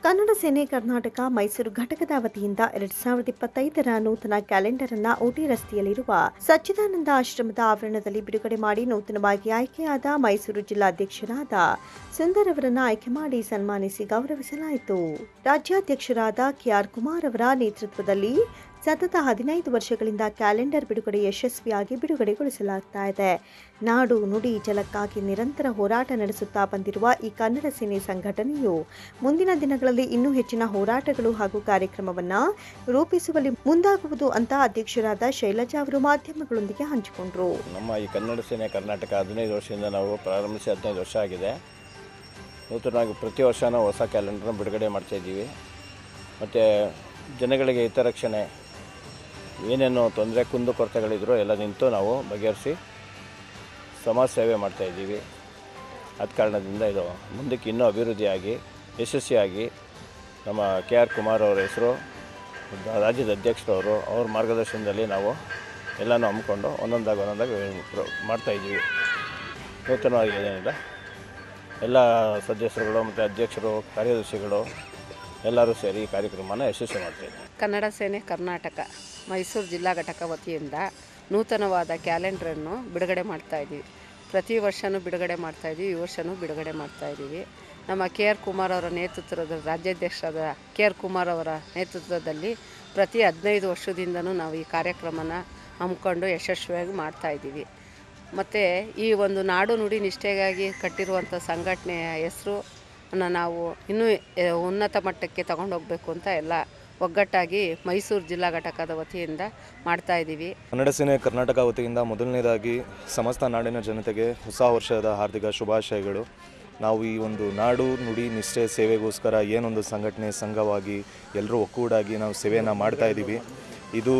ಕನ್ನಡ ಸೇನೆ ಕರ್ನಾಟಕ ಮೈಸೂರು ಘಟಕದ ವತಿಯಿಂದ 2025ರ ನೂತನ ಕ್ಯಾಲೆಂಡರ್ ಅನ್ನು ಓಟಿ ರಸ್ತೆಯಲ್ಲಿರುವ ಸಚ್ಚಿದಾನಂದ ಆಶ್ರಮದ ಆವರಣದಲ್ಲಿ ಬಿಡುಗಡೆ ಮಾಡಿ ನೂತನವಾಗಿ ಆಯ್ಕೆಯಾದ ಮೈಸೂರು ಜಿಲ್ಲಾಧ್ಯಕ್ಷರಾದ ಸುಂದರ್ ಅವರನ್ನು ಆಯ್ಕೆ ಮಾಡಿ ಸನ್ಮಾನಿಸಿ ಗೌರವಿಸಲಾಯಿತು. ರಾಜ್ಯಾಧ್ಯಕ್ಷರಾದ ಕೆಆರ್ ಕುಮಾರ್ ಅವರ ನೇತೃತ್ವದಲ್ಲಿ ಸತತ 15 ವರ್ಷಗಳಿಂದ ಕ್ಯಾಲೆಂಡರ್ ಬಿಡುಗಡೆ ಯಶಸ್ವಿಯಾಗಿ ಬಿಡುಗಡೆಗೊಳಿಸಲಾಗ್ತಾ ಇದೆ. ನಾಡು ನುಡಿ ಜಲಕ್ಕಾಗಿ ನಿರಂತರ ಹೋರಾಟ ನಡೆಸುತ್ತಾ ಬಂದಿರುವ ಈ ಕನ್ನಡ ಸೇನೆ ಸಂಘಟನೆಯು ಮುಂದಿನ ದಿನಗಳಲ್ಲಿ ಇನ್ನೂ ಹೆಚ್ಚಿನ ಹೋರಾಟಗಳು ಹಾಗೂ ಕಾರ್ಯಕ್ರಮವನ್ನು ರೂಪಿಸುವಲ್ಲಿ ಮುಂದಾಗುವುದು ಅಂತ ಅಧ್ಯಕ್ಷರಾದ ಶೈಲಜಾ ಅವರು ಮಾಧ್ಯಮಗಳೊಂದಿಗೆ ಹಂಚಿಕೊಂಡರು. ನಮ್ಮ ಈ ಕನ್ನಡ ಸೇನೆ ಕರ್ನಾಟಕ 15 ವರ್ಷದಿಂದ ನಾವು ಪ್ರಾರಂಭಿಸಿ 15 ವರ್ಷ ಆಗಿದೆ. ನೂತನವಾಗಿ ಪ್ರತಿ ವರ್ಷ ನಾವು ಹೊಸ ಕ್ಯಾಲೆಂಡರ್ನ ಬಿಡುಗಡೆ ಮಾಡ್ತಾಯಿದ್ದೀವಿ. ಮತ್ತು ಜನಗಳಿಗೆ ಹಿತರಕ್ಷಣೆ ಏನೇನು ತೊಂದರೆ ಕುಂದುಕೊರತೆಗಳಿದ್ರು ಎಲ್ಲ ನಿಂತು ನಾವು ಬಗೆಹರಿಸಿ ಸಮಾಜ ಸೇವೆ ಮಾಡ್ತಾಯಿದ್ದೀವಿ. ಆದ ಕಾರಣದಿಂದ ಇದು ಮುಂದಕ್ಕೆ ಇನ್ನೂ ಅಭಿವೃದ್ಧಿಯಾಗಿ ಯಶಸ್ವಿಯಾಗಿ ನಮ್ಮ ಕೆಆರ್ ಕುಮಾರ್ ಅವರ ಹೆಸರು ರಾಜ್ಯದ ಅಧ್ಯಕ್ಷರವರು ಅವ್ರ ಮಾರ್ಗದರ್ಶನದಲ್ಲಿ ನಾವು ಎಲ್ಲನೂ ಹಮ್ಮಿಕೊಂಡು ಒಂದೊಂದಾಗಿ ಮಾಡ್ತಾಯಿದ್ದೀವಿ. ನೂತನವಾಗಿ ಏನಿಲ್ಲ ಎಲ್ಲ ಸದಸ್ಯರುಗಳು ಮತ್ತು ಅಧ್ಯಕ್ಷರು ಕಾರ್ಯದರ್ಶಿಗಳು ಎಲ್ಲರೂ ಸೇರಿ ಈ ಕಾರ್ಯಕ್ರಮನ ಯಶಸ್ವಿ ಮಾಡ್ತಾಯಿದ್ದೀವಿ. ಕನ್ನಡ ಸೇನೆ ಕರ್ನಾಟಕ ಮೈಸೂರು ಜಿಲ್ಲಾ ಘಟಕ ವತಿಯಿಂದ ನೂತನವಾದ ಕ್ಯಾಲೆಂಡ್ರನ್ನು ಬಿಡುಗಡೆ ಮಾಡ್ತಾಯಿದ್ದೀವಿ. ಪ್ರತಿ ವರ್ಷವೂ ಬಿಡುಗಡೆ ಮಾಡ್ತಾಯಿದ್ದೀವಿ. ಈ ವರ್ಷವೂ ಬಿಡುಗಡೆ ಮಾಡ್ತಾಯಿದ್ದೀವಿ. ನಮ್ಮ ಕೆಆರ್ ಕುಮಾರ್ ಅವರ ನೇತೃತ್ವದ ರಾಜ್ಯಾಧ್ಯಕ್ಷರಾದ ಕೆಆರ್ ಕುಮಾರ್ ಅವರ ನೇತೃತ್ವದಲ್ಲಿ ಪ್ರತಿ 15 ವರ್ಷದಿಂದನೂ ನಾವು ಈ ಕಾರ್ಯಕ್ರಮನ ಹಮ್ಮಿಕೊಂಡು ಯಶಸ್ವಿಯಾಗಿ ಮಾಡ್ತಾಯಿದ್ದೀವಿ. ಮತ್ತು ಈ ಒಂದು ನಾಡು ನುಡಿ ನಿಷ್ಠೆಗಾಗಿ ಕಟ್ಟಿರುವಂಥ ಸಂಘಟನೆಯ ಹೆಸರು ನಾವು ಇನ್ನೂ ಉನ್ನತ ಮಟ್ಟಕ್ಕೆ ತಗೊಂಡೋಗಬೇಕು ಅಂತ ಎಲ್ಲ ಒಗ್ಗಟ್ಟಾಗಿ ಮೈಸೂರು ಜಿಲ್ಲಾ ಘಟಕದ ವತಿಯಿಂದ ಮಾಡ್ತಾಯಿದ್ದೀವಿ. ಕನ್ನಡ ಸೇನೆ ಕರ್ನಾಟಕ ವತಿಯಿಂದ ಮೊದಲನೇದಾಗಿ ಸಮಸ್ತ ನಾಡಿನ ಜನತೆಗೆ ಹೊಸ ವರ್ಷದ ಹಾರ್ದಿಕ ಶುಭಾಶಯಗಳು. ನಾವು ಈ ಒಂದು ನಾಡು ನುಡಿ ನಿಷ್ಠೆ ಸೇವೆಗೋಸ್ಕರ ಏನೊಂದು ಸಂಘಟನೆ ಸಂಘವಾಗಿ ಎಲ್ಲರೂ ಒಕ್ಕೂಡಾಗಿ ನಾವು ಸೇವೆಯನ್ನು ಮಾಡ್ತಾಯಿದ್ದೀವಿ. ಇದು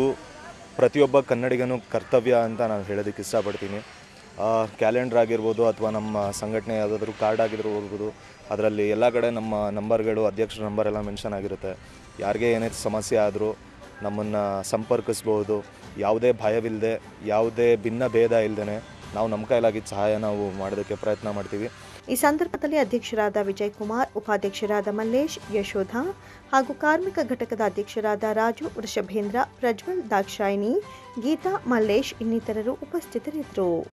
ಪ್ರತಿಯೊಬ್ಬ ಕನ್ನಡಿಗನೂ ಕರ್ತವ್ಯ ಅಂತ ನಾನು ಹೇಳೋದಕ್ಕೆ ಇಷ್ಟಪಡ್ತೀನಿ. ಕ್ಯಾಲೆಂಡರ್ ಆಗಿರ್ಬೋದು ಅಥವಾ ನಮ್ಮ ಸಂಘಟನೆ ಯಾವುದಾದ್ರೂ ಕಾರ್ಡ್ ಆಗಿರ್ಬೋದು, ಅದರಲ್ಲಿ ಎಲ್ಲ ಕಡೆ ನಮ್ಮ ನಂಬರ್ಗಳು ಅಧ್ಯಕ್ಷರ ನಂಬರ್ ಎಲ್ಲ ಮೆನ್ಷನ್ ಆಗಿರುತ್ತೆ. ಯಾರಿಗೆ ಏನೇ ಸಮಸ್ಯೆ ಆದರೂ ನಮ್ಮನ್ನು ಸಂಪರ್ಕಿಸ್ಬೋದು. ಯಾವುದೇ ಭಯವಿಲ್ಲದೆ, ಯಾವುದೇ ಭಿನ್ನ ಭೇದ ಇಲ್ಲದೇ ನಾವು ನಮ್ಮ ಕೈಲಾಗಿದ್ದ ಸಹಾಯ ನಾವು ಮಾಡೋದಕ್ಕೆ ಪ್ರಯತ್ನ ಮಾಡ್ತೀವಿ. ಈ ಸಂದರ್ಭದಲ್ಲಿ ಅಧ್ಯಕ್ಷರಾದ ವಿಜಯ್ ಕುಮಾರ್, ಉಪಾಧ್ಯಕ್ಷರಾದ ಮಲ್ಲೇಶ್, ಯಶೋಧ ಹಾಗೂ ಕಾರ್ಮಿಕ ಘಟಕದ ಅಧ್ಯಕ್ಷರಾದ ರಾಜು, ವೃಷಭೇಂದ್ರ, ಪ್ರಜ್ವಲ್, ದಾಕ್ಷಾಯಿನಿ, ಗೀತಾ, ಮಲ್ಲೇಶ್ ಇನ್ನಿತರರು ಉಪಸ್ಥಿತರಿದ್ದರು.